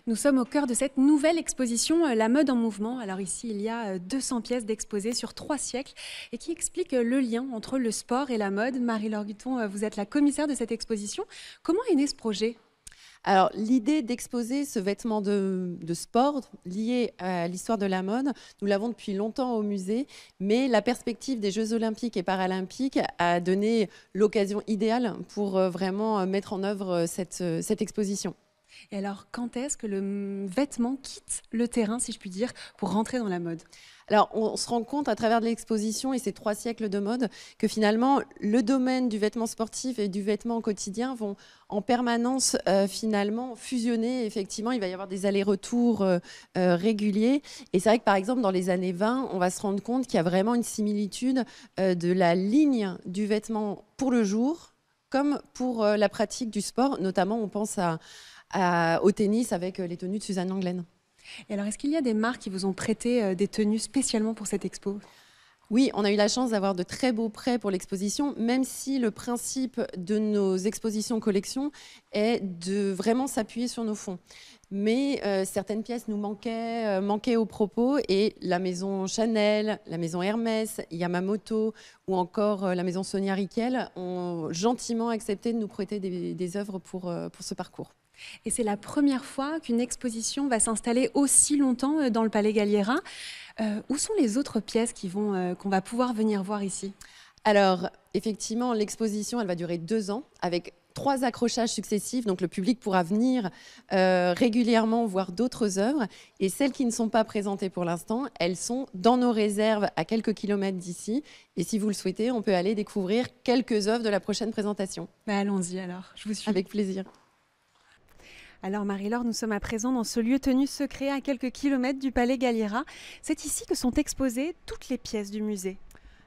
Nous sommes au cœur de cette nouvelle exposition La mode en mouvement. Alors ici, il y a 200 pièces d'exposées sur 3 siècles et qui expliquent le lien entre le sport et la mode. Marie-Laure Guton, vous êtes la commissaire de cette exposition. Comment est né ce projet ? Alors, l'idée d'exposer ce vêtement de sport lié à l'histoire de la mode, nous l'avons depuis longtemps au musée, mais la perspective des Jeux olympiques et paralympiques a donné l'occasion idéale pour vraiment mettre en œuvre cette exposition. Et alors, quand est-ce que le vêtement quitte le terrain, si je puis dire, pour rentrer dans la mode ? Alors, on se rend compte à travers l'exposition et ces 3 siècles de mode que finalement, le domaine du vêtement sportif et du vêtement quotidien vont en permanence finalement fusionner. Effectivement, il va y avoir des allers-retours réguliers. Et c'est vrai que par exemple, dans les années 20, on va se rendre compte qu'il y a vraiment une similitude de la ligne du vêtement pour le jour comme pour la pratique du sport. Notamment, on pense au tennis avec les tenues de Suzanne Lenglen. Et alors, est-ce qu'il y a des marques qui vous ont prêté des tenues spécialement pour cette expo ? Oui, on a eu la chance d'avoir de très beaux prêts pour l'exposition, même si le principe de nos expositions collections est de vraiment s'appuyer sur nos fonds. Mais certaines pièces nous manquaient au propos, et la maison Chanel, la maison Hermès, Yamamoto ou encore la maison Sonia Rykiel ont gentiment accepté de nous prêter des œuvres pour ce parcours. Et c'est la première fois qu'une exposition va s'installer aussi longtemps dans le Palais Galliera. Où sont les autres pièces qu'on va pouvoir venir voir ici ? Alors, effectivement, l'exposition, elle va durer 2 ans avec 3 accrochages successifs. Donc, le public pourra venir régulièrement voir d'autres œuvres. Et celles qui ne sont pas présentées pour l'instant, elles sont dans nos réserves à quelques kilomètres d'ici. Et si vous le souhaitez, on peut aller découvrir quelques œuvres de la prochaine présentation. Allons-y alors, je vous suis. Avec plaisir. Alors Marie-Laure, nous sommes à présent dans ce lieu tenu secret à quelques kilomètres du Palais Galliera. C'est ici que sont exposées toutes les pièces du musée.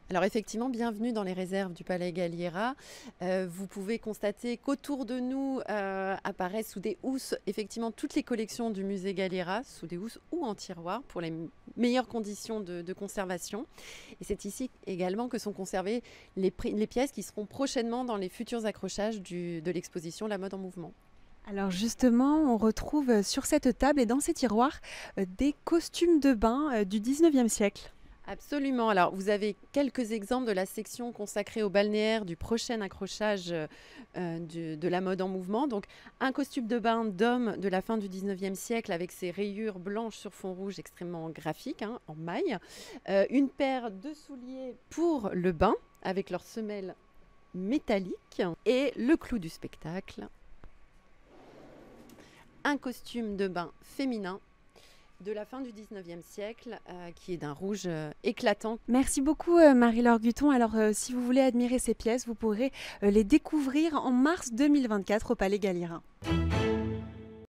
Alors effectivement, bienvenue dans les réserves du Palais Galliera. Vous pouvez constater qu'autour de nous apparaissent sous des housses effectivement toutes les collections du musée Galliera, sous des housses ou en tiroir pour les meilleures conditions de conservation. Et c'est ici également que sont conservées les pièces qui seront prochainement dans les futurs accrochages de l'exposition La mode en mouvement. Alors justement, on retrouve sur cette table et dans ces tiroirs des costumes de bain du 19e siècle. Absolument. Alors, vous avez quelques exemples de la section consacrée au balnéaire du prochain accrochage de la mode en mouvement. Donc, un costume de bain d'homme de la fin du 19e siècle avec ses rayures blanches sur fond rouge extrêmement graphiques, en maille. Une paire de souliers pour le bain avec leurs semelles métalliques et le clou du spectacle. Un costume de bain féminin de la fin du 19e siècle, qui est d'un rouge éclatant. Merci beaucoup Marie-Laure Guton. Alors si vous voulez admirer ces pièces, vous pourrez les découvrir en mars 2024 au Palais Galliera.